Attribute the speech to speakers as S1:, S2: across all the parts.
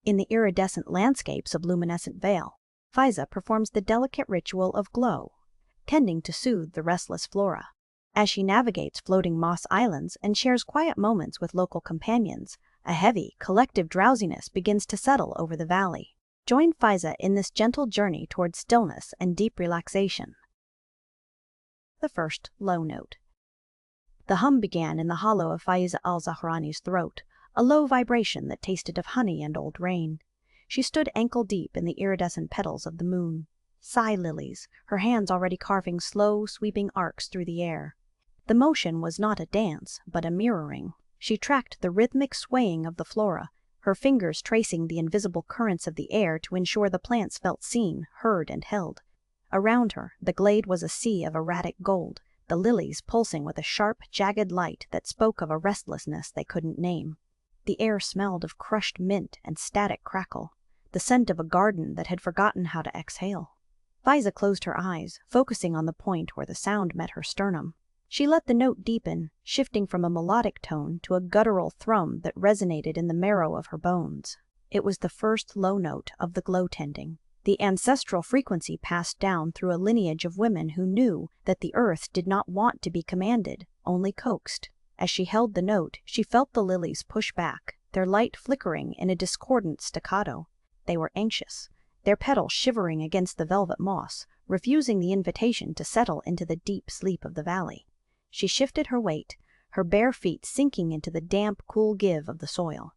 S1: In the iridescent landscapes of Luminescent Vale, Faiza performs the delicate ritual of glow, tending to soothe the restless flora. As she navigates floating moss islands and shares quiet moments with local companions, a heavy, collective drowsiness begins to settle over the valley. Join Faiza in this gentle journey towards stillness and deep relaxation. The first low note. The hum began in the hollow of Faiza al-Zahrani's throat, a low vibration that tasted of honey and old rain. She stood ankle-deep in the iridescent petals of the moon, sigh lilies, her hands already carving slow, sweeping arcs through the air. The motion was not a dance, but a mirroring. She tracked the rhythmic swaying of the flora, her fingers tracing the invisible currents of the air to ensure the plants felt seen, heard, and held. Around her, the glade was a sea of erratic gold, the lilies pulsing with a sharp, jagged light that spoke of a restlessness they couldn't name. The air smelled of crushed mint and static crackle, the scent of a garden that had forgotten how to exhale. Faiza closed her eyes, focusing on the point where the sound met her sternum. She let the note deepen, shifting from a melodic tone to a guttural thrum that resonated in the marrow of her bones. It was the first low note of the glow tending, the ancestral frequency passed down through a lineage of women who knew that the earth did not want to be commanded, only coaxed. As she held the note, she felt the lilies push back, their light flickering in a discordant staccato. They were anxious, their petals shivering against the velvet moss, refusing the invitation to settle into the deep sleep of the valley. She shifted her weight, her bare feet sinking into the damp, cool give of the soil.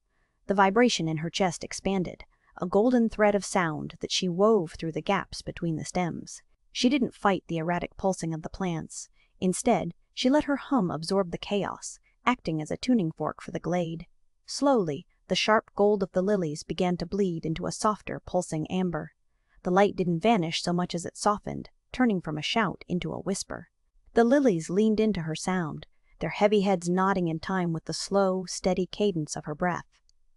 S1: The vibration in her chest expanded, a golden thread of sound that she wove through the gaps between the stems. She didn't fight the erratic pulsing of the plants. Instead, she let her hum absorb the chaos, acting as a tuning fork for the glade. Slowly, the sharp gold of the lilies began to bleed into a softer, pulsing amber. The light didn't vanish so much as it softened, turning from a shout into a whisper. The lilies leaned into her sound, their heavy heads nodding in time with the slow, steady cadence of her breath.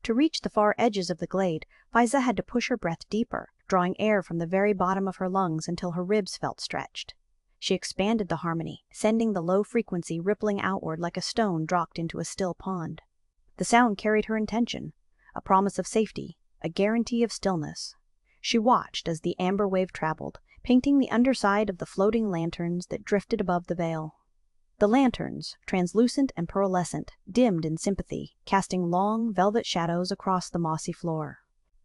S1: To reach the far edges of the glade, Faiza had to push her breath deeper, drawing air from the very bottom of her lungs until her ribs felt stretched. She expanded the harmony, sending the low frequency rippling outward like a stone dropped into a still pond. The sound carried her intention, a promise of safety, a guarantee of stillness. She watched as the amber wave traveled, painting the underside of the floating lanterns that drifted above the veil. The lanterns, translucent and pearlescent, dimmed in sympathy, casting long, velvet shadows across the mossy floor.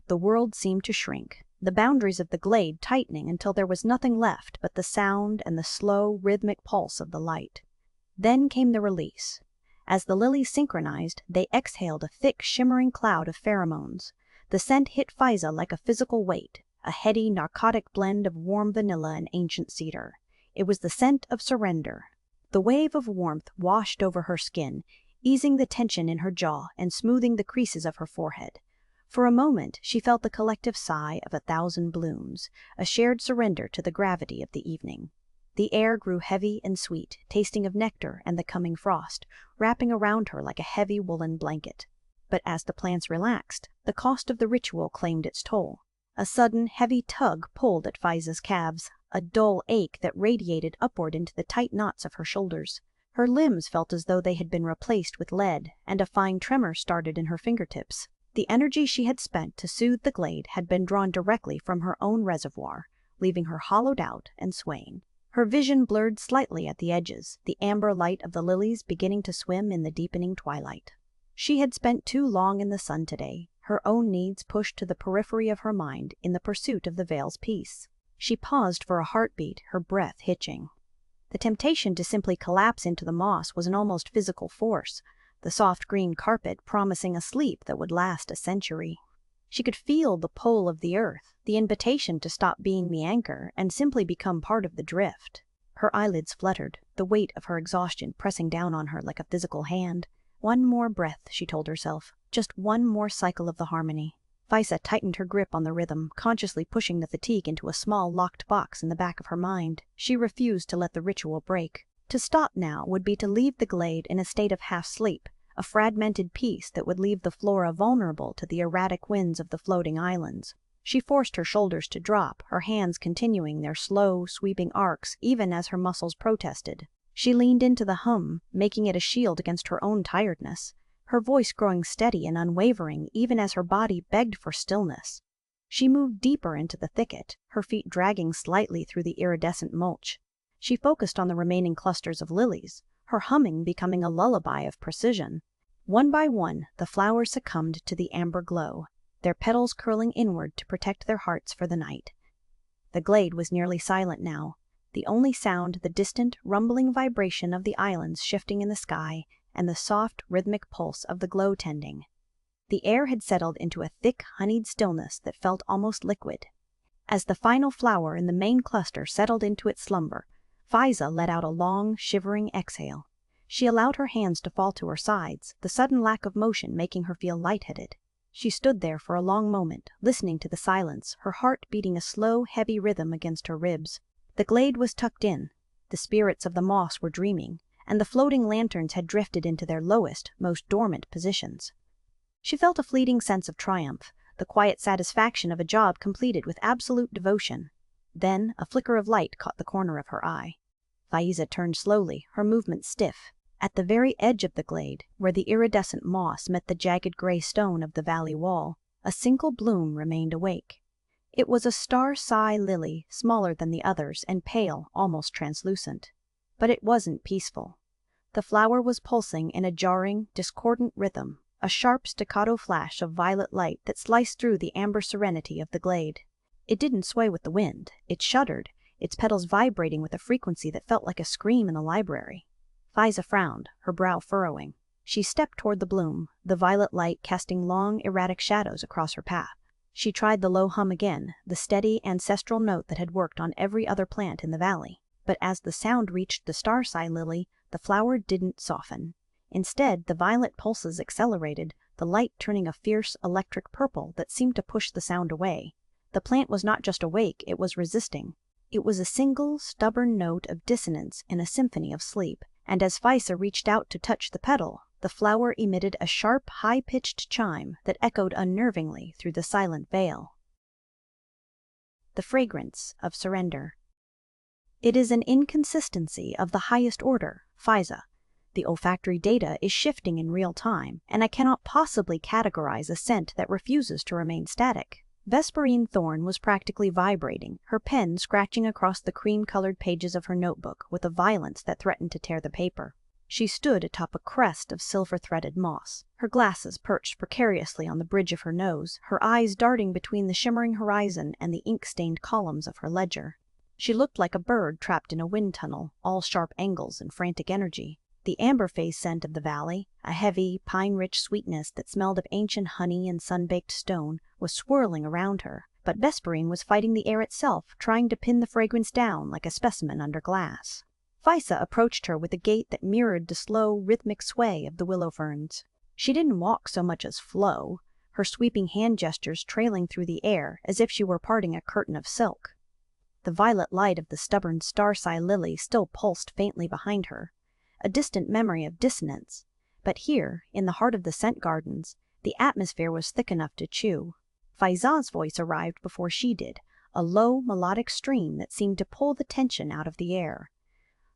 S1: The world seemed to shrink, the boundaries of the glade tightening until there was nothing left but the sound and the slow, rhythmic pulse of the light. Then came the release. As the lilies synchronized, they exhaled a thick, shimmering cloud of pheromones. The scent hit Faiza like a physical weight, a heady, narcotic blend of warm vanilla and ancient cedar. It was the scent of surrender. The wave of warmth washed over her skin, easing the tension in her jaw and smoothing the creases of her forehead. For a moment, she felt the collective sigh of 1,000 blooms, a shared surrender to the gravity of the evening. The air grew heavy and sweet, tasting of nectar and the coming frost, wrapping around her like a heavy woolen blanket. But as the plants relaxed, the cost of the ritual claimed its toll. A sudden, heavy tug pulled at Faiza's calves, a dull ache that radiated upward into the tight knots of her shoulders. Her limbs felt as though they had been replaced with lead, and a fine tremor started in her fingertips. The energy she had spent to soothe the glade had been drawn directly from her own reservoir, leaving her hollowed out and swaying. Her vision blurred slightly at the edges, the amber light of the lilies beginning to swim in the deepening twilight. She had spent too long in the sun today, her own needs pushed to the periphery of her mind in the pursuit of the Vale's peace. She paused for a heartbeat, her breath hitching. The temptation to simply collapse into the moss was an almost physical force, the soft green carpet promising a sleep that would last a century. She could feel the pull of the earth, the invitation to stop being the anchor and simply become part of the drift. Her eyelids fluttered, the weight of her exhaustion pressing down on her like a physical hand. One more breath, she told herself, just one more cycle of the harmony. Faiza tightened her grip on the rhythm, consciously pushing the fatigue into a small locked box in the back of her mind. She refused to let the ritual break. To stop now would be to leave the glade in a state of half-sleep, a fragmented peace that would leave the flora vulnerable to the erratic winds of the floating islands. She forced her shoulders to drop, her hands continuing their slow, sweeping arcs even as her muscles protested. She leaned into the hum, making it a shield against her own tiredness. her voice growing steady and unwavering even as her body begged for stillness. She moved deeper into the thicket, her feet dragging slightly through the iridescent mulch. She focused on the remaining clusters of lilies, her humming becoming a lullaby of precision. One by one, the flowers succumbed to the amber glow, their petals curling inward to protect their hearts for the night. The glade was nearly silent now, the only sound the distant, rumbling vibration of the islands shifting in the sky and the soft, rhythmic pulse of the glow tending. The air had settled into a thick, honeyed stillness that felt almost liquid. As the final flower in the main cluster settled into its slumber, Faiza let out a long, shivering exhale. She allowed her hands to fall to her sides, the sudden lack of motion making her feel lightheaded. She stood there for a long moment, listening to the silence, her heart beating a slow, heavy rhythm against her ribs. The glade was tucked in, the spirits of the moss were dreaming, and the floating lanterns had drifted into their lowest, most dormant positions. She felt a fleeting sense of triumph, the quiet satisfaction of a job completed with absolute devotion. Then a flicker of light caught the corner of her eye. Faiza turned slowly, her movement stiff. At the very edge of the glade, where the iridescent moss met the jagged gray stone of the valley wall, a single bloom remained awake. It was a star-sigh lily, smaller than the others and pale, almost translucent. But it wasn't peaceful. The flower was pulsing in a jarring, discordant rhythm, a sharp staccato flash of violet light that sliced through the amber serenity of the glade. It didn't sway with the wind, it shuddered, its petals vibrating with a frequency that felt like a scream in the library. Faiza frowned, her brow furrowing. She stepped toward the bloom, the violet light casting long, erratic shadows across her path. She tried the low hum again, the steady, ancestral note that had worked on every other plant in the valley. But as the sound reached the star-sigh lily, the flower didn't soften. Instead, the violet pulses accelerated, the light turning a fierce, electric purple that seemed to push the sound away. The plant was not just awake, it was resisting. It was a single, stubborn note of dissonance in a symphony of sleep, and as Faiza reached out to touch the petal, the flower emitted a sharp, high-pitched chime that echoed unnervingly through the silent vale. The fragrance of surrender. It is an inconsistency of the highest order, Faiza. The olfactory data is shifting in real time, and I cannot possibly categorize a scent that refuses to remain static. Vesperine Thorn was practically vibrating, her pen scratching across the cream-colored pages of her notebook with a violence that threatened to tear the paper. She stood atop a crest of silver-threaded moss, her glasses perched precariously on the bridge of her nose, her eyes darting between the shimmering horizon and the ink-stained columns of her ledger. She looked like a bird trapped in a wind tunnel, all sharp angles and frantic energy. The amber-phase scent of the valley, a heavy, pine-rich sweetness that smelled of ancient honey and sun-baked stone, was swirling around her, but Vesperine was fighting the air itself, trying to pin the fragrance down like a specimen under glass. Faiza approached her with a gait that mirrored the slow, rhythmic sway of the willow ferns. She didn't walk so much as flow, her sweeping hand gestures trailing through the air as if she were parting a curtain of silk. The violet light of the stubborn star-sigh lily still pulsed faintly behind her, a distant memory of dissonance, but here, in the heart of the scent gardens, the atmosphere was thick enough to chew. Faiza's voice arrived before she did, a low, melodic stream that seemed to pull the tension out of the air.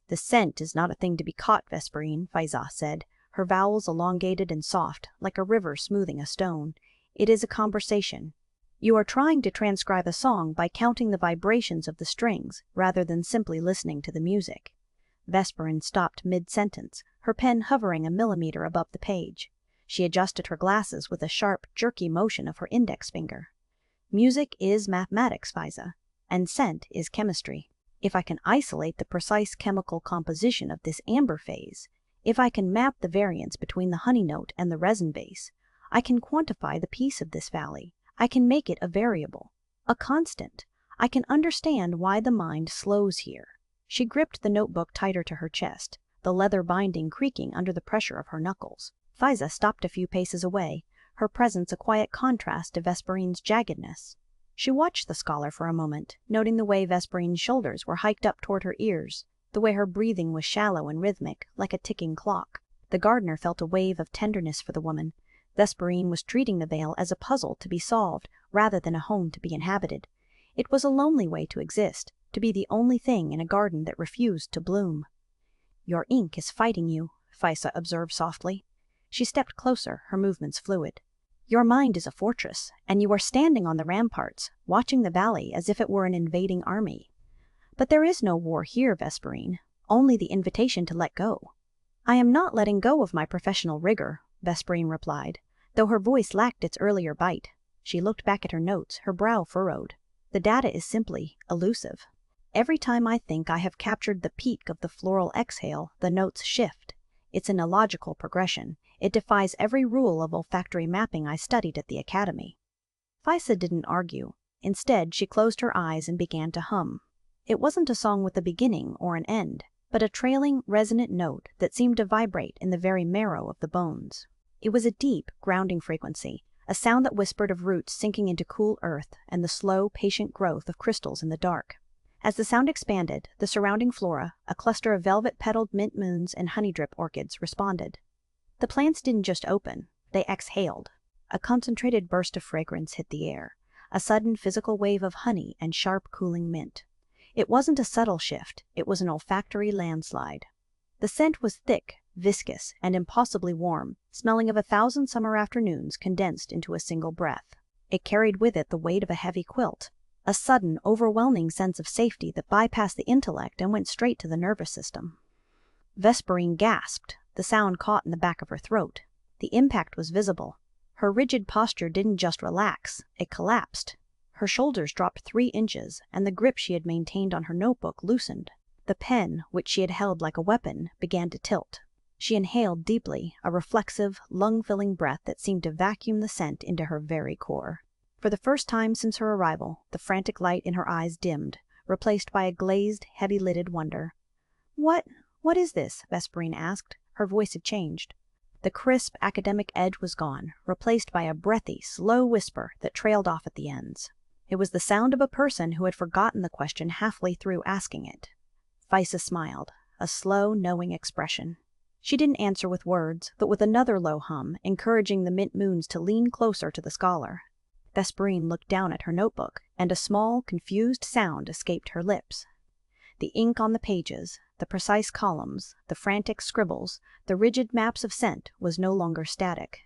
S1: "The scent is not a thing to be caught, Vesperine," Faiza said, her vowels elongated and soft, like a river smoothing a stone. "It is a conversation. You are trying to transcribe a song by counting the vibrations of the strings, rather than simply listening to the music." Vesperine stopped mid-sentence, her pen hovering a millimeter above the page. She adjusted her glasses with a sharp, jerky motion of her index finger. "Music is mathematics, Faiza, and scent is chemistry. If I can isolate the precise chemical composition of this amber phase, if I can map the variance between the honey note and the resin base, I can quantify the peace of this valley. I can make it a variable, a constant. I can understand why the mind slows here." She gripped the notebook tighter to her chest, the leather binding creaking under the pressure of her knuckles. Faiza stopped a few paces away, her presence a quiet contrast to Vesperine's jaggedness. She watched the scholar for a moment, noting the way Vesperine's shoulders were hiked up toward her ears, the way her breathing was shallow and rhythmic, like a ticking clock. The gardener felt a wave of tenderness for the woman. Vesperine was treating the vale as a puzzle to be solved, rather than a home to be inhabited. It was a lonely way to exist, to be the only thing in a garden that refused to bloom. "Your ink is fighting you," Faiza observed softly. She stepped closer, her movements fluid. Your mind is a fortress, and you are standing on the ramparts, watching the valley as if it were an invading army. But there is no war here, Vesperine, only the invitation to let go. I am not letting go of my professional rigor, Vesperine replied, though her voice lacked its earlier bite. She looked back at her notes, her brow furrowed. The data is simply elusive. Every time I think I have captured the peak of the floral exhale, the notes shift. It's an illogical progression. It defies every rule of olfactory mapping I studied at the academy. Faiza didn't argue. Instead, she closed her eyes and began to hum. It wasn't a song with a beginning or an end, but a trailing, resonant note that seemed to vibrate in the very marrow of the bones. It was a deep, grounding frequency, a sound that whispered of roots sinking into cool earth and the slow, patient growth of crystals in the dark. As the sound expanded, the surrounding flora, a cluster of velvet-petaled mint moons and honeydrip orchids, responded. The plants didn't just open, they exhaled. A concentrated burst of fragrance hit the air, a sudden physical wave of honey and sharp, cooling mint. It wasn't a subtle shift, it was an olfactory landslide. The scent was thick, viscous, and impossibly warm, smelling of 1,000 summer afternoons condensed into a single breath. It carried with it the weight of a heavy quilt, a sudden, overwhelming sense of safety that bypassed the intellect and went straight to the nervous system. Vesperine gasped, the sound caught in the back of her throat. The impact was visible. Her rigid posture didn't just relax, it collapsed. Her shoulders dropped 3 inches, and the grip she had maintained on her notebook loosened. The pen, which she had held like a weapon, began to tilt. She inhaled deeply, a reflexive, lung-filling breath that seemed to vacuum the scent into her very core. For the first time since her arrival, the frantic light in her eyes dimmed, replaced by a glazed, heavy-lidded wonder. What is this?" Vesperine asked. Her voice had changed. The crisp, academic edge was gone, replaced by a breathy, slow whisper that trailed off at the ends. It was the sound of a person who had forgotten the question halfway through asking it. Faiza smiled, a slow, knowing expression. She didn't answer with words, but with another low hum, encouraging the mint moons to lean closer to the scholar. Vesperine looked down at her notebook, and a small, confused sound escaped her lips. The ink on the pages, the precise columns, the frantic scribbles, the rigid maps of scent was no longer static.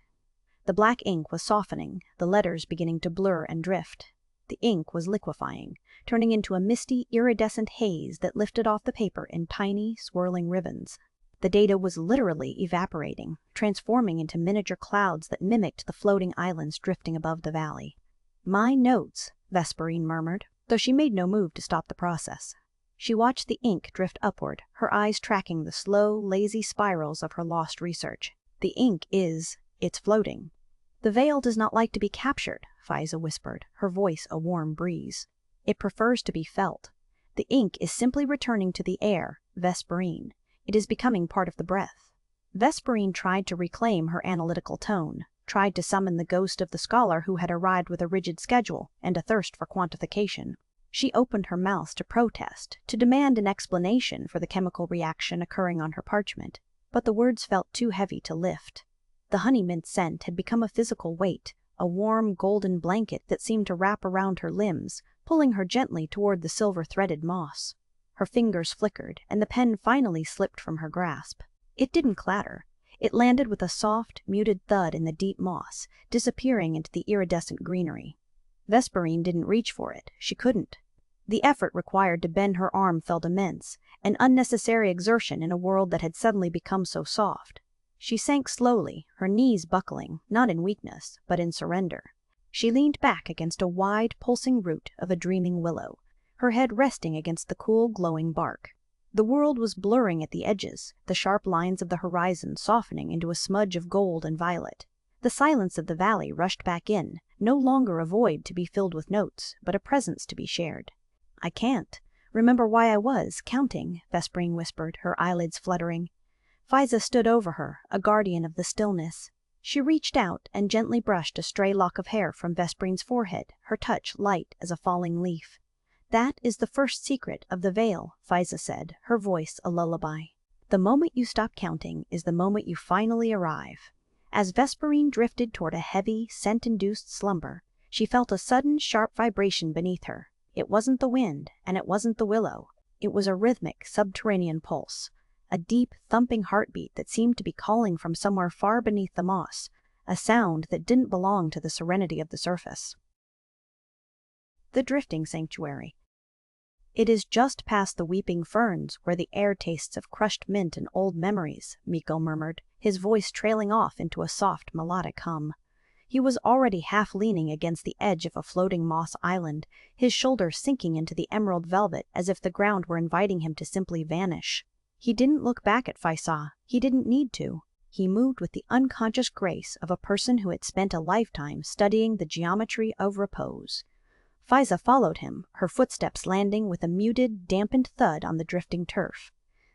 S1: The black ink was softening, the letters beginning to blur and drift. The ink was liquefying, turning into a misty, iridescent haze that lifted off the paper in tiny, swirling ribbons. The data was literally evaporating, transforming into miniature clouds that mimicked the floating islands drifting above the valley. "My notes," Vesperine murmured, though she made no move to stop the process. She watched the ink drift upward, her eyes tracking the slow, lazy spirals of her lost research. "The ink it's floating." "The veil does not like to be captured," Faiza whispered, her voice a warm breeze. "It prefers to be felt. The ink is simply returning to the air, Vesperine. It is becoming part of the breath." Vesperine tried to reclaim her analytical tone, tried to summon the ghost of the scholar who had arrived with a rigid schedule and a thirst for quantification. She opened her mouth to protest, to demand an explanation for the chemical reaction occurring on her parchment, but the words felt too heavy to lift. The honey mint scent had become a physical weight, a warm, golden blanket that seemed to wrap around her limbs, pulling her gently toward the silver-threaded moss. Her fingers flickered, and the pen finally slipped from her grasp. It didn't clatter. It landed with a soft, muted thud in the deep moss, disappearing into the iridescent greenery. Vesperine didn't reach for it. She couldn't. The effort required to bend her arm felt immense, an unnecessary exertion in a world that had suddenly become so soft. She sank slowly, her knees buckling, not in weakness, but in surrender. She leaned back against a wide, pulsing root of a dreaming willow, her head resting against the cool, glowing bark. The world was blurring at the edges, the sharp lines of the horizon softening into a smudge of gold and violet. The silence of the valley rushed back in, no longer a void to be filled with notes, but a presence to be shared. "I can't remember why I was counting," Vesperine whispered, her eyelids fluttering. Faiza stood over her, a guardian of the stillness. She reached out and gently brushed a stray lock of hair from Vesperine's forehead, her touch light as a falling leaf. "That is the first secret of the veil," Faiza said, her voice a lullaby. "The moment you stop counting is the moment you finally arrive." As Vesperine drifted toward a heavy, scent-induced slumber, she felt a sudden, sharp vibration beneath her. It wasn't the wind, and it wasn't the willow. It was a rhythmic, subterranean pulse, a deep, thumping heartbeat that seemed to be calling from somewhere far beneath the moss, a sound that didn't belong to the serenity of the surface. The drifting sanctuary. It is just past the weeping ferns where the air tastes of crushed mint and old memories, Miko murmured, his voice trailing off into a soft, melodic hum. He was already half leaning against the edge of a floating moss island, his shoulders sinking into the emerald velvet as if the ground were inviting him to simply vanish. He didn't look back at Faiza. He didn't need to. He moved with the unconscious grace of a person who had spent a lifetime studying the geometry of repose. Faiza followed him, her footsteps landing with a muted, dampened thud on the drifting turf.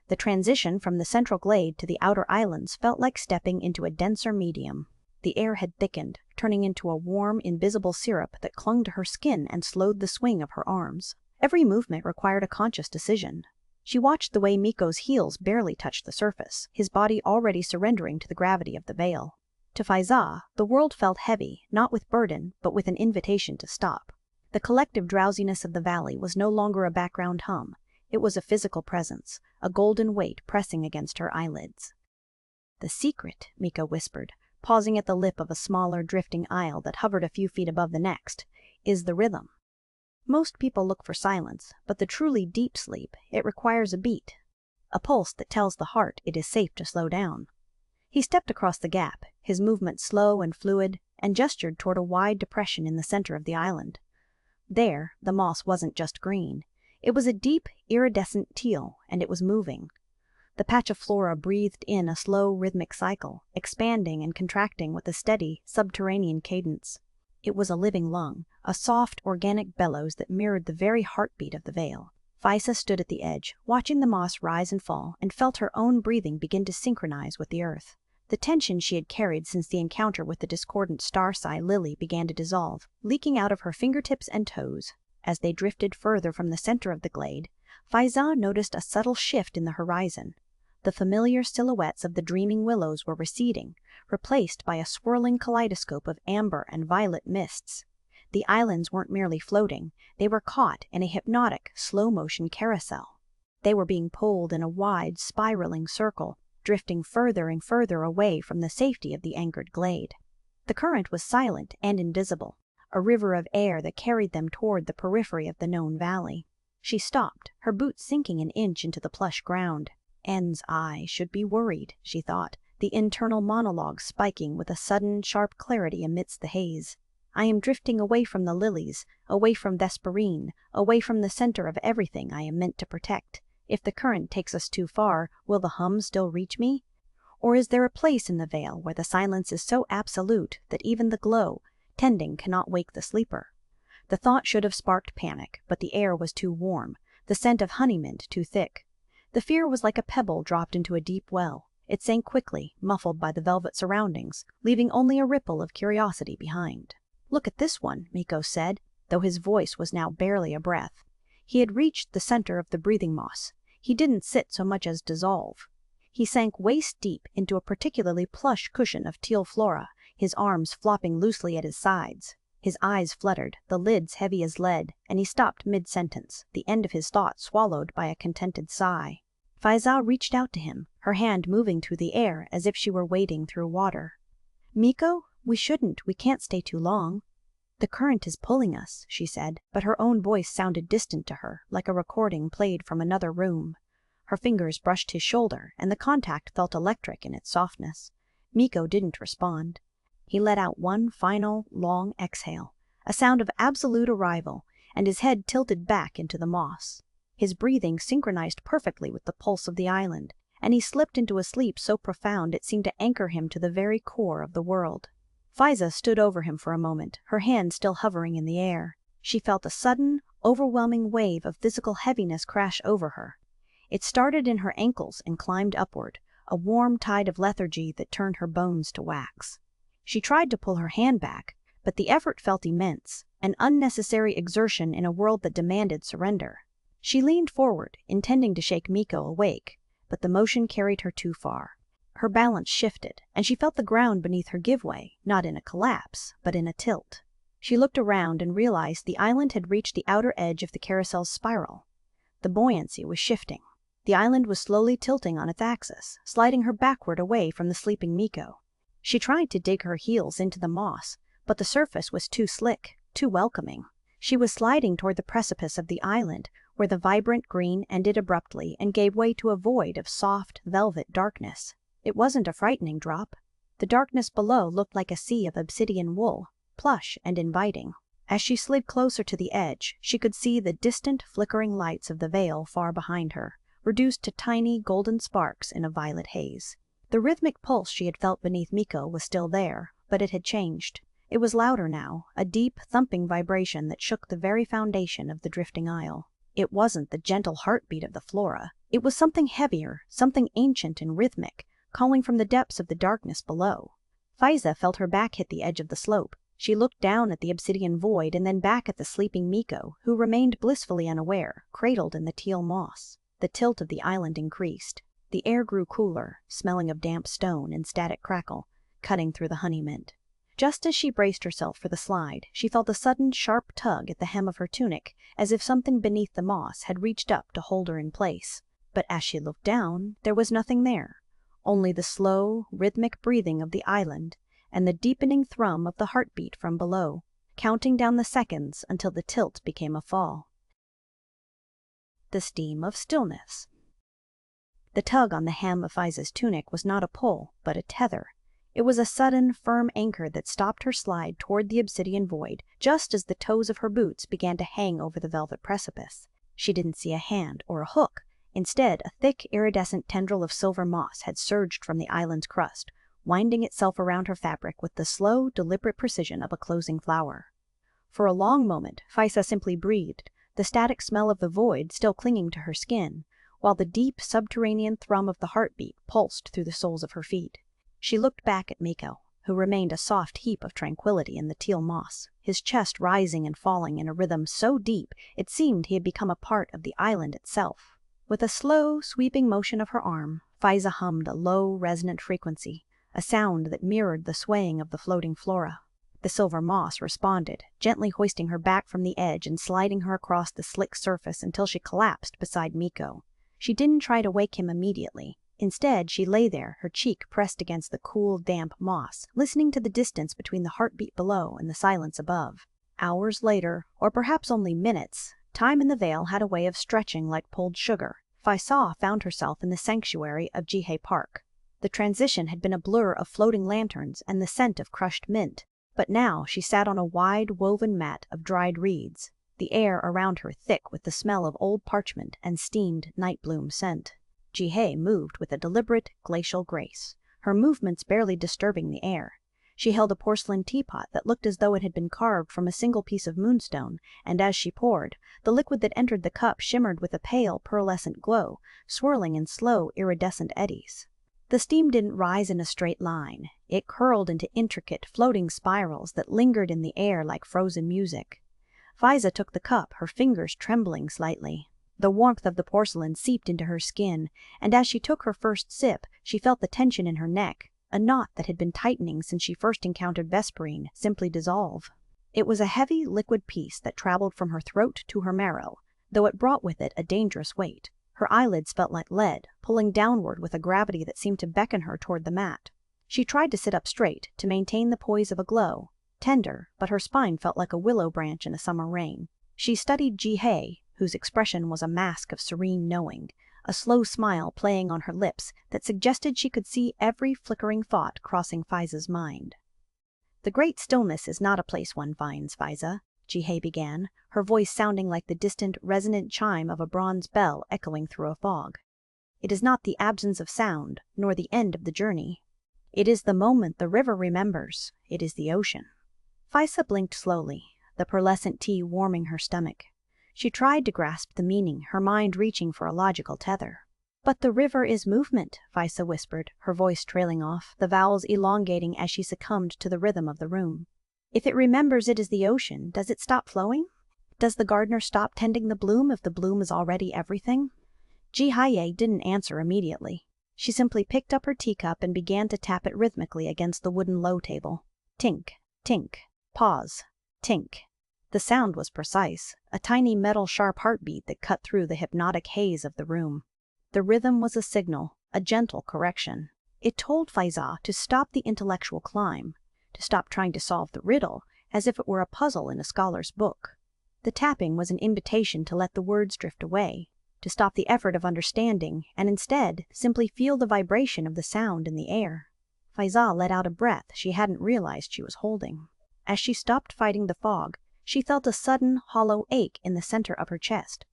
S1: The transition from the central glade to the outer islands felt like stepping into a denser medium. The air had thickened, turning into a warm, invisible syrup that clung to her skin and slowed the swing of her arms. Every movement required a conscious decision. She watched the way Miko's heels barely touched the surface, his body already surrendering to the gravity of the veil. To Faiza, the world felt heavy, not with burden, but with an invitation to stop. The collective drowsiness of the valley was no longer a background hum. It was a physical presence, a golden weight pressing against her eyelids. "The secret," Miko whispered, pausing at the lip of a smaller, drifting isle that hovered a few feet above the next, "is the rhythm. Most people look for silence, but the truly deep sleep, it requires a beat, a pulse that tells the heart it is safe to slow down." He stepped across the gap, his movement slow and fluid, and gestured toward a wide depression in the center of the island. There, the moss wasn't just green. It was a deep, iridescent teal, and it was moving. The patch of flora breathed in a slow, rhythmic cycle, expanding and contracting with a steady, subterranean cadence. It was a living lung, a soft, organic bellows that mirrored the very heartbeat of the vale. Faiza stood at the edge, watching the moss rise and fall, and felt her own breathing begin to synchronize with the earth. The tension she had carried since the encounter with the discordant star-sigh lily began to dissolve, leaking out of her fingertips and toes. As they drifted further from the center of the glade, Faiza noticed a subtle shift in the horizon. The familiar silhouettes of the dreaming willows were receding, replaced by a swirling kaleidoscope of amber and violet mists. The islands weren't merely floating, they were caught in a hypnotic, slow-motion carousel. They were being pulled in a wide, spiraling circle, drifting further and further away from the safety of the anchored glade. The current was silent and invisible, a river of air that carried them toward the periphery of the known valley. She stopped, her boots sinking an inch into the plush ground. "N's eye should be worried," she thought, the internal monologue spiking with a sudden, sharp clarity amidst the haze. "I am drifting away from the lilies, away from Vesperine, away from the center of everything I am meant to protect. If the current takes us too far, will the hum still reach me? Or is there a place in the vale where the silence is so absolute that even the glow, tending, cannot wake the sleeper?" The thought should have sparked panic, but the air was too warm, the scent of honey-mint too thick. The fear was like a pebble dropped into a deep well. It sank quickly, muffled by the velvet surroundings, leaving only a ripple of curiosity behind. "Look at this one," Miko said, though his voice was now barely a breath. He had reached the center of the breathing moss. He didn't sit so much as dissolve. He sank waist-deep into a particularly plush cushion of teal flora, his arms flopping loosely at his sides. His eyes fluttered, the lids heavy as lead, and he stopped mid-sentence, the end of his thought swallowed by a contented sigh. Faiza reached out to him, her hand moving through the air as if she were wading through water. "Miko, we can't stay too long." "The current is pulling us," she said, but her own voice sounded distant to her, like a recording played from another room. Her fingers brushed his shoulder, and the contact felt electric in its softness. Miko didn't respond. He let out one final, long exhale, a sound of absolute arrival, and his head tilted back into the moss. His breathing synchronized perfectly with the pulse of the island, and he slipped into a sleep so profound it seemed to anchor him to the very core of the world. Faiza stood over him for a moment, her hand still hovering in the air. She felt a sudden, overwhelming wave of physical heaviness crash over her. It started in her ankles and climbed upward, a warm tide of lethargy that turned her bones to wax. She tried to pull her hand back, but the effort felt immense, an unnecessary exertion in a world that demanded surrender. She leaned forward, intending to shake Miko awake, but the motion carried her too far. Her balance shifted, and she felt the ground beneath her give way, not in a collapse, but in a tilt. She looked around and realized the island had reached the outer edge of the carousel's spiral. The buoyancy was shifting. The island was slowly tilting on its axis, sliding her backward away from the sleeping Miko. She tried to dig her heels into the moss, but the surface was too slick, too welcoming. She was sliding toward the precipice of the island, where the vibrant green ended abruptly and gave way to a void of soft, velvet darkness. It wasn't a frightening drop. The darkness below looked like a sea of obsidian wool, plush and inviting. As she slid closer to the edge, she could see the distant, flickering lights of the vale far behind her, reduced to tiny, golden sparks in a violet haze. The rhythmic pulse she had felt beneath Miko was still there, but it had changed. It was louder now, a deep, thumping vibration that shook the very foundation of the drifting isle. It wasn't the gentle heartbeat of the flora. It was something heavier, something ancient and rhythmic, calling from the depths of the darkness below. Faiza felt her back hit the edge of the slope. She looked down at the obsidian void and then back at the sleeping Miko, who remained blissfully unaware, cradled in the teal moss. The tilt of the island increased. The air grew cooler, smelling of damp stone and static crackle, cutting through the honey mint. Just as she braced herself for the slide, she felt a sudden sharp tug at the hem of her tunic, as if something beneath the moss had reached up to hold her in place. But as she looked down, there was nothing there, only the slow, rhythmic breathing of the island and the deepening thrum of the heartbeat from below, counting down the seconds until the tilt became a fall. The steam of stillness. The tug on the hem of Faiza's tunic was not a pull, but a tether. It was a sudden, firm anchor that stopped her slide toward the obsidian void, just as the toes of her boots began to hang over the velvet precipice. She didn't see a hand or a hook. Instead, a thick, iridescent tendril of silver moss had surged from the island's crust, winding itself around her fabric with the slow, deliberate precision of a closing flower. For a long moment, Faiza simply breathed, the static smell of the void still clinging to her skin, while the deep, subterranean thrum of the heartbeat pulsed through the soles of her feet. She looked back at Miko, who remained a soft heap of tranquility in the teal moss, his chest rising and falling in a rhythm so deep it seemed he had become a part of the island itself. With a slow, sweeping motion of her arm, Faiza hummed a low, resonant frequency, a sound that mirrored the swaying of the floating flora. The silver moss responded, gently hoisting her back from the edge and sliding her across the slick surface until she collapsed beside Miko. She didn't try to wake him immediately. Instead, she lay there, her cheek pressed against the cool, damp moss, listening to the distance between the heartbeat below and the silence above. Hours later, or perhaps only minutes, time in the Vale had a way of stretching like pulled sugar. Faiza found herself in the sanctuary of Jihei Park. The transition had been a blur of floating lanterns and the scent of crushed mint, but now she sat on a wide, woven mat of dried reeds, the air around her thick with the smell of old parchment and steamed night bloom scent. Jihei moved with a deliberate, glacial grace, her movements barely disturbing the air. She held a porcelain teapot that looked as though it had been carved from a single piece of moonstone, and as she poured, the liquid that entered the cup shimmered with a pale, pearlescent glow, swirling in slow, iridescent eddies. The steam didn't rise in a straight line. It curled into intricate, floating spirals that lingered in the air like frozen music. Faiza took the cup, her fingers trembling slightly. The warmth of the porcelain seeped into her skin, and as she took her first sip, she felt the tension in her neck, a knot that had been tightening since she first encountered Vesperine, simply dissolve. It was a heavy, liquid piece that traveled from her throat to her marrow, though it brought with it a dangerous weight. Her eyelids felt like lead, pulling downward with a gravity that seemed to beckon her toward the mat. She tried to sit up straight, to maintain the poise of a glow, tender, but her spine felt like a willow branch in a summer rain. She studied Jihei, whose expression was a mask of serene knowing, a slow smile playing on her lips that suggested she could see every flickering thought crossing Faiza's mind. "The great stillness is not a place one finds, Faiza," Jihei began, her voice sounding like the distant, resonant chime of a bronze bell echoing through a fog. "It is not the absence of sound, nor the end of the journey. It is the moment the river remembers. It is the ocean." Faiza blinked slowly, the pearlescent tea warming her stomach. She tried to grasp the meaning, her mind reaching for a logical tether. "But the river is movement," Faiza whispered, her voice trailing off, the vowels elongating as she succumbed to the rhythm of the room. "If it remembers it is the ocean, does it stop flowing? Does the gardener stop tending the bloom if the bloom is already everything?" Jihei didn't answer immediately. She simply picked up her teacup and began to tap it rhythmically against the wooden low table. Tink, tink, pause, tink. The sound was precise, a tiny metal-sharp heartbeat that cut through the hypnotic haze of the room. The rhythm was a signal, a gentle correction. It told Faiza to stop the intellectual climb, to stop trying to solve the riddle as if it were a puzzle in a scholar's book. The tapping was an invitation to let the words drift away, to stop the effort of understanding and instead simply feel the vibration of the sound in the air. Faiza let out a breath she hadn't realized she was holding. As she stopped fighting the fog, she felt a sudden, hollow ache in the center of her chest.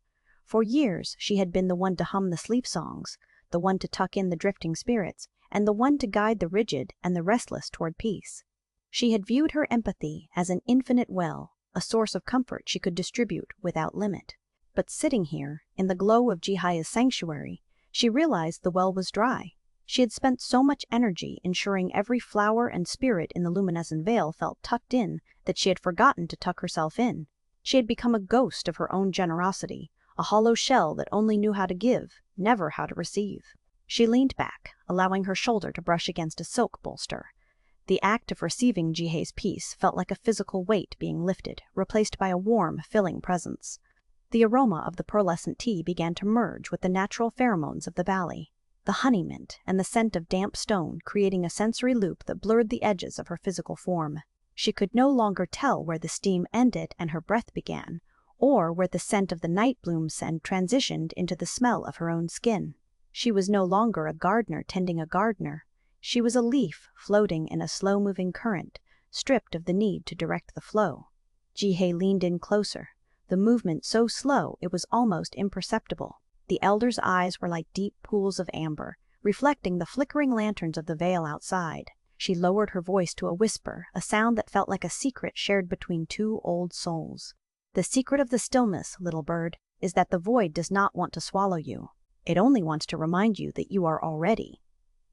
S1: For years, she had been the one to hum the sleep songs, the one to tuck in the drifting spirits, and the one to guide the rigid and the restless toward peace. She had viewed her empathy as an infinite well, a source of comfort she could distribute without limit. But sitting here, in the glow of Jihaya's sanctuary, she realized the well was dry. She had spent so much energy ensuring every flower and spirit in the Luminescent Vale felt tucked in that she had forgotten to tuck herself in. She had become a ghost of her own generosity, a hollow shell that only knew how to give, never how to receive. She leaned back, allowing her shoulder to brush against a silk bolster. The act of receiving Jihei's peace felt like a physical weight being lifted, replaced by a warm, filling presence. The aroma of the pearlescent tea began to merge with the natural pheromones of the valley, the honey mint and the scent of damp stone creating a sensory loop that blurred the edges of her physical form. She could no longer tell where the steam ended and her breath began, or where the scent of the night bloom scent transitioned into the smell of her own skin. She was no longer a gardener tending a gardener. She was a leaf floating in a slow-moving current, stripped of the need to direct the flow. Jihei leaned in closer, the movement so slow it was almost imperceptible. The elder's eyes were like deep pools of amber, reflecting the flickering lanterns of the vale outside. She lowered her voice to a whisper, a sound that felt like a secret shared between two old souls. The secret of the stillness, little bird, is that the void does not want to swallow you. It only wants to remind you that you are already.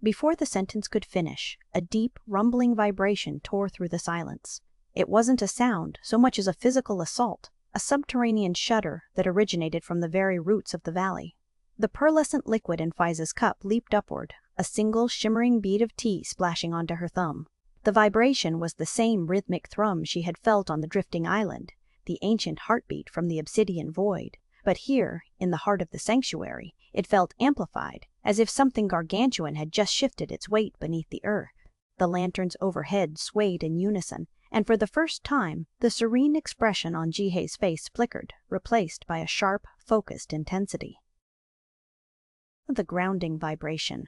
S1: Before the sentence could finish, a deep, rumbling vibration tore through the silence. It wasn't a sound so much as a physical assault, a subterranean shudder that originated from the very roots of the valley. The pearlescent liquid in Faiza's cup leaped upward, a single shimmering bead of tea splashing onto her thumb. The vibration was the same rhythmic thrum she had felt on the drifting island, the ancient heartbeat from the obsidian void. But here, in the heart of the sanctuary, it felt amplified, as if something gargantuan had just shifted its weight beneath the earth. The lanterns overhead swayed in unison, and for the first time, the serene expression on Jihei's face flickered, replaced by a sharp, focused intensity. The grounding vibration.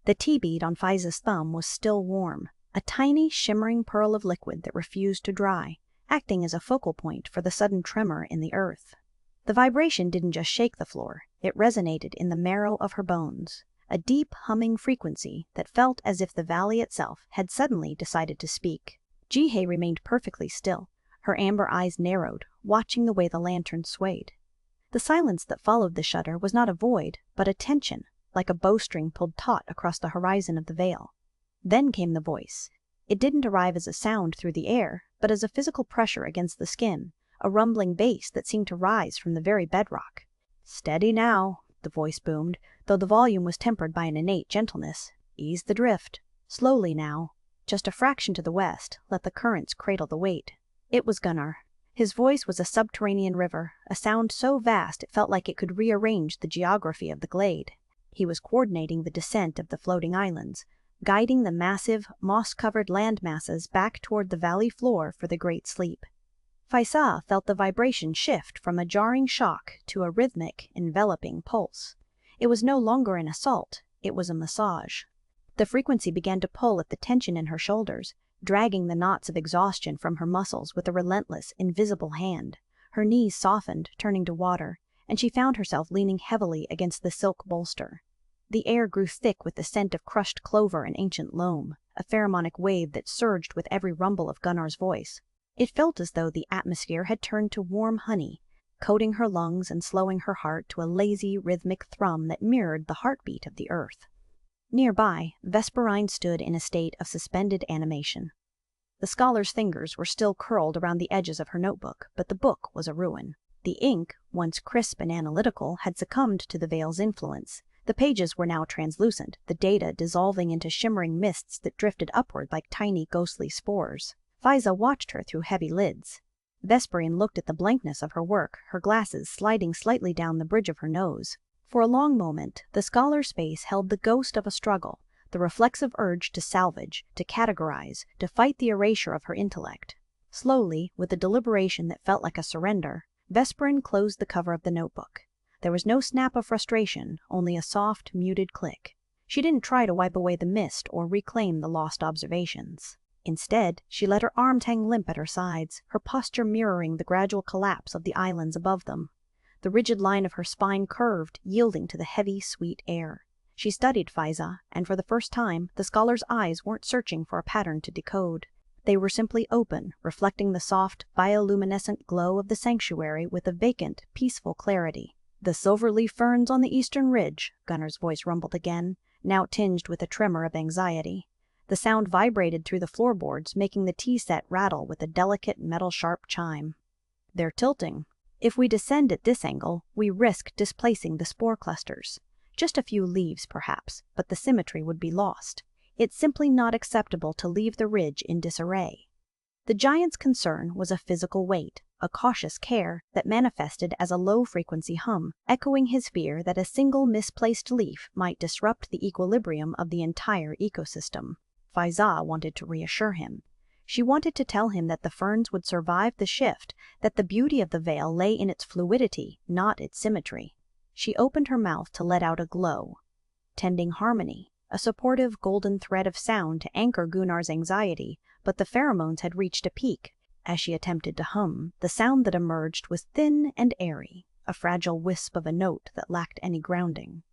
S1: The tea bead on Faiza's thumb was still warm, a tiny, shimmering pearl of liquid that refused to dry, acting as a focal point for the sudden tremor in the earth. The vibration didn't just shake the floor, it resonated in the marrow of her bones, a deep humming frequency that felt as if the valley itself had suddenly decided to speak. Jihei remained perfectly still, her amber eyes narrowed, watching the way the lantern swayed. The silence that followed the shudder was not a void, but a tension, like a bowstring pulled taut across the horizon of the veil. Then came the voice. It didn't arrive as a sound through the air, but as a physical pressure against the skin, a rumbling bass that seemed to rise from the very bedrock. "Steady now," the voice boomed, though the volume was tempered by an innate gentleness. "Ease the drift. Slowly now. Just a fraction to the west, let the currents cradle the weight." It was Gunnar. His voice was a subterranean river, a sound so vast it felt like it could rearrange the geography of the glade. He was coordinating the descent of the floating islands, guiding the massive, moss-covered land masses back toward the valley floor for the great sleep. Faiza felt the vibration shift from a jarring shock to a rhythmic, enveloping pulse. It was no longer an assault, it was a massage. The frequency began to pull at the tension in her shoulders, dragging the knots of exhaustion from her muscles with a relentless, invisible hand. Her knees softened, turning to water, and she found herself leaning heavily against the silk bolster. The air grew thick with the scent of crushed clover and ancient loam, a pheromonic wave that surged with every rumble of Gunnar's voice. It felt as though the atmosphere had turned to warm honey, coating her lungs and slowing her heart to a lazy, rhythmic thrum that mirrored the heartbeat of the earth. Nearby, Vesperine stood in a state of suspended animation. The scholar's fingers were still curled around the edges of her notebook, but the book was a ruin. The ink, once crisp and analytical, had succumbed to the veil's influence. The pages were now translucent, the data dissolving into shimmering mists that drifted upward like tiny ghostly spores. Faiza watched her through heavy lids. Vesperine looked at the blankness of her work, her glasses sliding slightly down the bridge of her nose. For a long moment, the scholar's face held the ghost of a struggle, the reflexive urge to salvage, to categorize, to fight the erasure of her intellect. Slowly, with a deliberation that felt like a surrender, Vesperin closed the cover of the notebook. There was no snap of frustration, only a soft, muted click. She didn't try to wipe away the mist or reclaim the lost observations. Instead, she let her arms hang limp at her sides, her posture mirroring the gradual collapse of the islands above them. The rigid line of her spine curved, yielding to the heavy, sweet air. She studied Faiza, and for the first time, the scholar's eyes weren't searching for a pattern to decode. They were simply open, reflecting the soft, bioluminescent glow of the sanctuary with a vacant, peaceful clarity. "The silver-leaf ferns on the eastern ridge," Gunner's voice rumbled again, now tinged with a tremor of anxiety. The sound vibrated through the floorboards, making the tea set rattle with a delicate, metal-sharp chime. "They're tilting. If we descend at this angle, we risk displacing the spore clusters. Just a few leaves, perhaps, but the symmetry would be lost. It's simply not acceptable to leave the ridge in disarray." The giant's concern was a physical weight, a cautious care that manifested as a low-frequency hum, echoing his fear that a single misplaced leaf might disrupt the equilibrium of the entire ecosystem. Faiza wanted to reassure him. She wanted to tell him that the ferns would survive the shift, that the beauty of the veil lay in its fluidity, not its symmetry. She opened her mouth to let out a glow. Tending harmony, a supportive golden thread of sound to anchor Gunnar's anxiety, but the pheromones had reached a peak. As she attempted to hum, the sound that emerged was thin and airy, a fragile wisp of a note that lacked any grounding.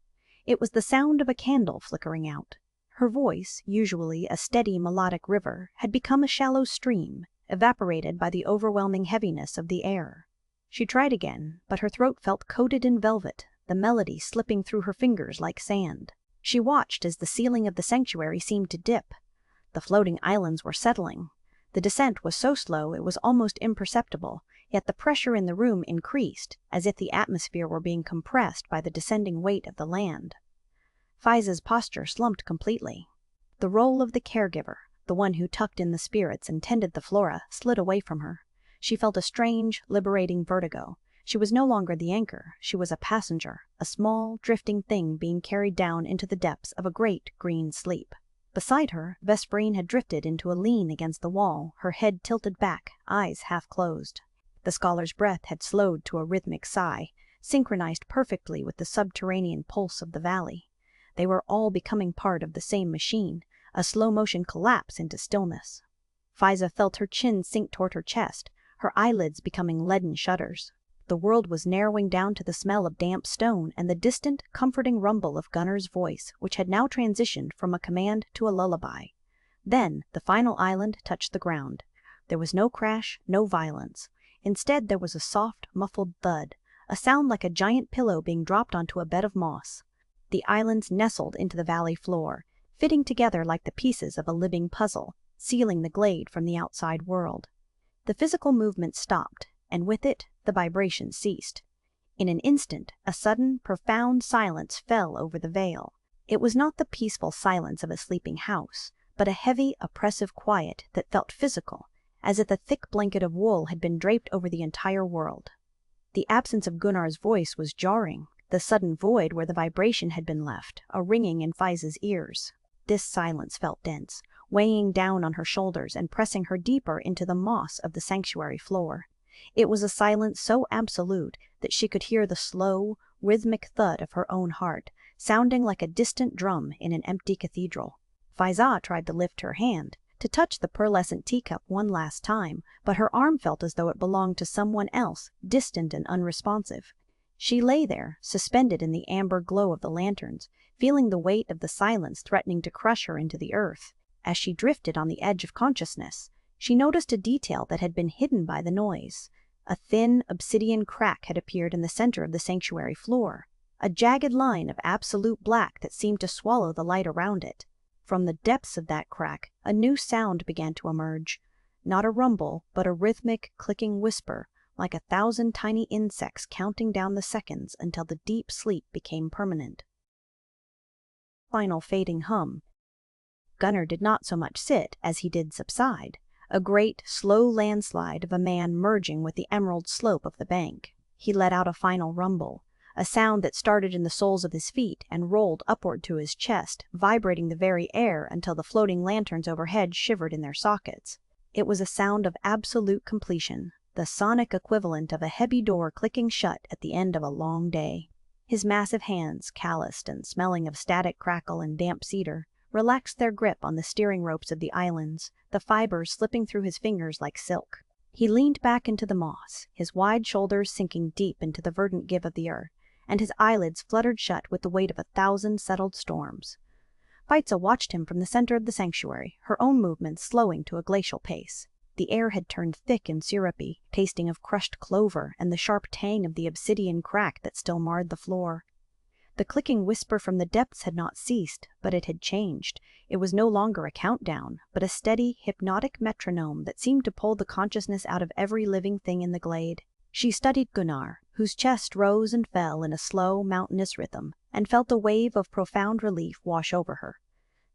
S1: It was the sound of a candle flickering out. Her voice, usually a steady melodic river, had become a shallow stream, evaporated by the overwhelming heaviness of the air. She tried again, but her throat felt coated in velvet, the melody slipping through her fingers like sand. She watched as the ceiling of the sanctuary seemed to dip. The floating islands were settling. The descent was so slow it was almost imperceptible, yet the pressure in the room increased, as if the atmosphere were being compressed by the descending weight of the land. Faiza's posture slumped completely. The role of the caregiver, the one who tucked in the spirits and tended the flora, slid away from her. She felt a strange, liberating vertigo. She was no longer the anchor, she was a passenger, a small, drifting thing being carried down into the depths of a great green sleep. Beside her, Vesperin had drifted into a lean against the wall, her head tilted back, eyes half closed. The scholar's breath had slowed to a rhythmic sigh, synchronized perfectly with the subterranean pulse of the valley. They were all becoming part of the same machine, a slow-motion collapse into stillness. Faiza felt her chin sink toward her chest, her eyelids becoming leaden shudders. The world was narrowing down to the smell of damp stone and the distant, comforting rumble of Gunner's voice, which had now transitioned from a command to a lullaby. Then the final island touched the ground. There was no crash, no violence. Instead, there was a soft, muffled thud, a sound like a giant pillow being dropped onto a bed of moss. The islands nestled into the valley floor, fitting together like the pieces of a living puzzle, sealing the glade from the outside world. The physical movement stopped, and with it, the vibration ceased. In an instant, a sudden, profound silence fell over the vale. It was not the peaceful silence of a sleeping house, but a heavy, oppressive quiet that felt physical, as if a thick blanket of wool had been draped over the entire world. The absence of Gunnar's voice was jarring, the sudden void where the vibration had been left, a ringing in Faiza's ears. This silence felt dense, weighing down on her shoulders and pressing her deeper into the moss of the sanctuary floor. It was a silence so absolute that she could hear the slow, rhythmic thud of her own heart, sounding like a distant drum in an empty cathedral. Faiza tried to lift her hand, to touch the pearlescent teacup one last time, but her arm felt as though it belonged to someone else, distant and unresponsive. She lay there, suspended in the amber glow of the lanterns, feeling the weight of the silence threatening to crush her into the earth. As she drifted on the edge of consciousness, she noticed a detail that had been hidden by the noise. A thin, obsidian crack had appeared in the center of the sanctuary floor, a jagged line of absolute black that seemed to swallow the light around it. From the depths of that crack, a new sound began to emerge. Not a rumble, but a rhythmic, clicking whisper, like 1,000 tiny insects counting down the seconds until the deep sleep became permanent. Final fading hum. Gunnar did not so much sit as he did subside, a great, slow landslide of a man merging with the emerald slope of the bank. He let out a final rumble, a sound that started in the soles of his feet and rolled upward to his chest, vibrating the very air until the floating lanterns overhead shivered in their sockets. It was a sound of absolute completion, the sonic equivalent of a heavy door clicking shut at the end of a long day. His massive hands, calloused and smelling of static crackle and damp cedar, relaxed their grip on the steering ropes of the islands, the fibers slipping through his fingers like silk. He leaned back into the moss, his wide shoulders sinking deep into the verdant give of the earth, and his eyelids fluttered shut with the weight of 1,000 settled storms. Faiza watched him from the center of the sanctuary, her own movements slowing to a glacial pace. The air had turned thick and syrupy, tasting of crushed clover and the sharp tang of the obsidian crack that still marred the floor. The clicking whisper from the depths had not ceased, but it had changed. It was no longer a countdown, but a steady, hypnotic metronome that seemed to pull the consciousness out of every living thing in the glade. She studied Gunnar, whose chest rose and fell in a slow, mountainous rhythm, and felt a wave of profound relief wash over her.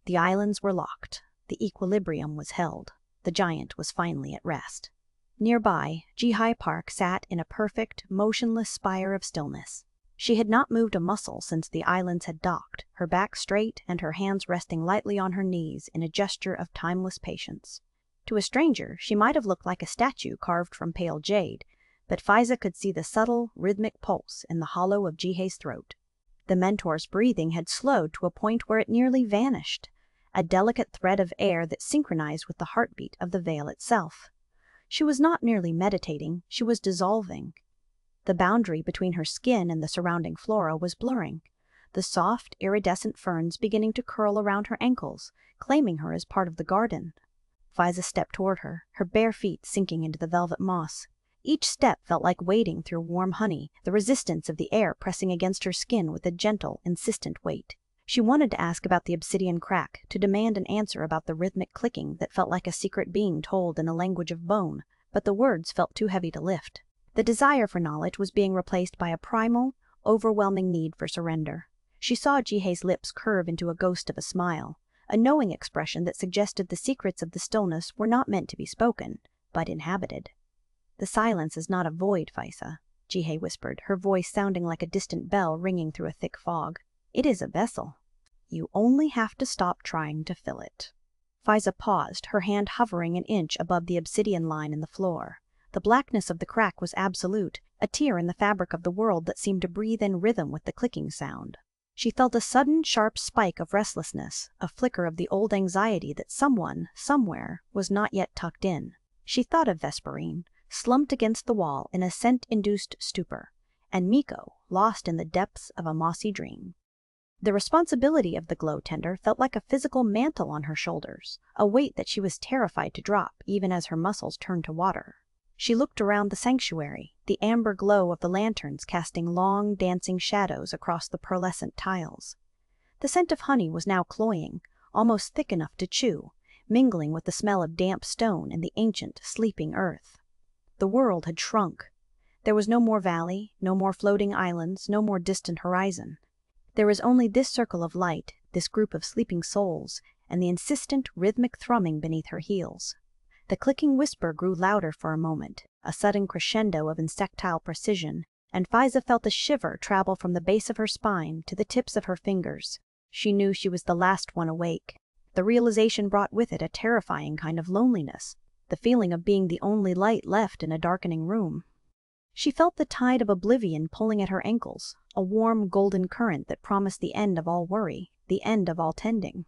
S1: The islands were locked. The equilibrium was held. The giant was finally at rest. Nearby, Jihai Park sat in a perfect, motionless spire of stillness. She had not moved a muscle since the islands had docked, her back straight and her hands resting lightly on her knees in a gesture of timeless patience. To a stranger, she might have looked like a statue carved from pale jade, but Faiza could see the subtle, rhythmic pulse in the hollow of Jihei's throat. The mentor's breathing had slowed to a point where it nearly vanished, a delicate thread of air that synchronized with the heartbeat of the veil itself. She was not merely meditating, she was dissolving. The boundary between her skin and the surrounding flora was blurring, the soft, iridescent ferns beginning to curl around her ankles, claiming her as part of the garden. Faiza stepped toward her, her bare feet sinking into the velvet moss. Each step felt like wading through warm honey, the resistance of the air pressing against her skin with a gentle, insistent weight. She wanted to ask about the obsidian crack, to demand an answer about the rhythmic clicking that felt like a secret being told in a language of bone, but the words felt too heavy to lift. The desire for knowledge was being replaced by a primal, overwhelming need for surrender. She saw Jihei's lips curve into a ghost of a smile, a knowing expression that suggested the secrets of the stillness were not meant to be spoken, but inhabited. "The silence is not a void, Faiza," Jihei whispered, her voice sounding like a distant bell ringing through a thick fog. "It is a vessel. You only have to stop trying to fill it." Faiza paused, her hand hovering an inch above the obsidian line in the floor. The blackness of the crack was absolute, a tear in the fabric of the world that seemed to breathe in rhythm with the clicking sound. She felt a sudden, sharp spike of restlessness, a flicker of the old anxiety that someone, somewhere, was not yet tucked in. She thought of Vesperine, slumped against the wall in a scent-induced stupor, and Miko, lost in the depths of a mossy dream. The responsibility of the glow tender felt like a physical mantle on her shoulders, a weight that she was terrified to drop even as her muscles turned to water. She looked around the sanctuary, the amber glow of the lanterns casting long, dancing shadows across the pearlescent tiles. The scent of honey was now cloying, almost thick enough to chew, mingling with the smell of damp stone and the ancient, sleeping earth. The world had shrunk. There was no more valley, no more floating islands, no more distant horizon. There was only this circle of light, this group of sleeping souls, and the insistent, rhythmic thrumming beneath her heels. The clicking whisper grew louder for a moment, a sudden crescendo of insectile precision, and Faiza felt a shiver travel from the base of her spine to the tips of her fingers. She knew she was the last one awake. The realization brought with it a terrifying kind of loneliness, the feeling of being the only light left in a darkening room. She felt the tide of oblivion pulling at her ankles, a warm golden current that promised the end of all worry, the end of all tending.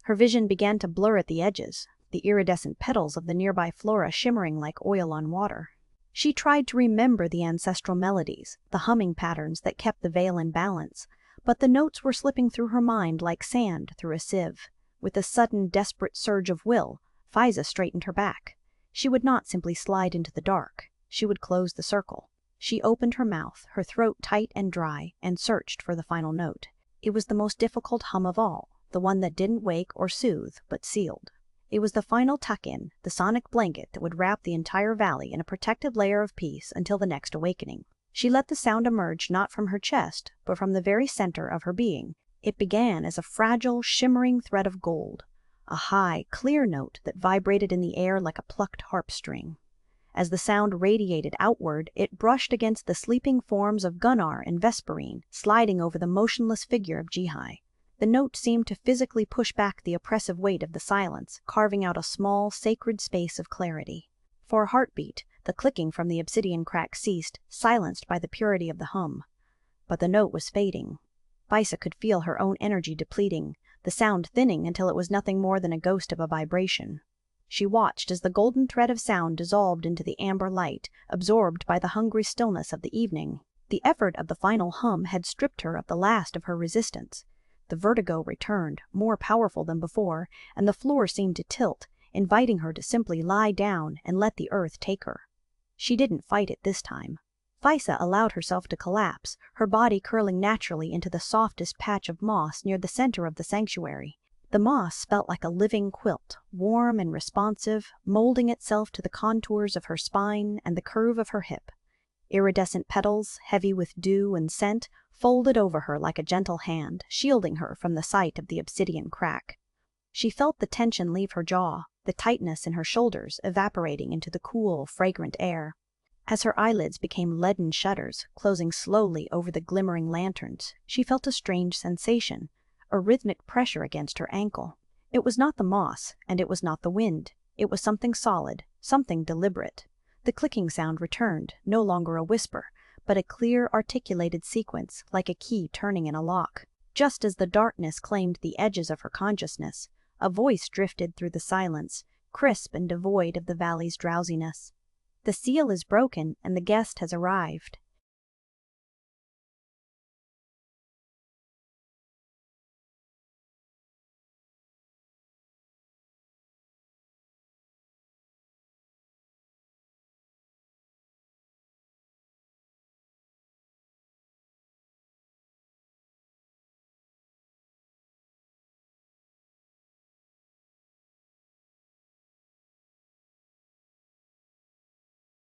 S1: Her vision began to blur at the edges, the iridescent petals of the nearby flora shimmering like oil on water. She tried to remember the ancestral melodies, the humming patterns that kept the veil in balance, but the notes were slipping through her mind like sand through a sieve. With a sudden, desperate surge of will, Faiza straightened her back. She would not simply slide into the dark. She would close the circle. She opened her mouth, her throat tight and dry, and searched for the final note. It was the most difficult hum of all, the one that didn't wake or soothe, but sealed. It was the final tuck-in, the sonic blanket that would wrap the entire valley in a protective layer of peace until the next awakening. She let the sound emerge not from her chest, but from the very center of her being. It began as a fragile, shimmering thread of gold, a high, clear note that vibrated in the air like a plucked harp string. As the sound radiated outward, it brushed against the sleeping forms of Gunnar and Vesperine, sliding over the motionless figure of Jihai. The note seemed to physically push back the oppressive weight of the silence, carving out a small, sacred space of clarity. For a heartbeat, the clicking from the obsidian crack ceased, silenced by the purity of the hum. But the note was fading. Faiza could feel her own energy depleting, the sound thinning until it was nothing more than a ghost of a vibration. She watched as the golden thread of sound dissolved into the amber light, absorbed by the hungry stillness of the evening. The effort of the final hum had stripped her of the last of her resistance. The vertigo returned, more powerful than before, and the floor seemed to tilt, inviting her to simply lie down and let the earth take her. She didn't fight it this time. Faiza allowed herself to collapse, her body curling naturally into the softest patch of moss near the center of the sanctuary. The moss felt like a living quilt, warm and responsive, molding itself to the contours of her spine and the curve of her hip. Iridescent petals, heavy with dew and scent, folded over her like a gentle hand, shielding her from the sight of the obsidian crack. She felt the tension leave her jaw, the tightness in her shoulders evaporating into the cool, fragrant air. As her eyelids became leaden shutters, closing slowly over the glimmering lanterns, she felt a strange sensation, a rhythmic pressure against her ankle. It was not the moss, and it was not the wind. It was something solid, something deliberate. The clicking sound returned, no longer a whisper, but a clear, articulated sequence, like a key turning in a lock. Just as the darkness claimed the edges of her consciousness, a voice drifted through the silence, crisp and devoid of the valley's drowsiness. "The seal is broken, and the guest has arrived."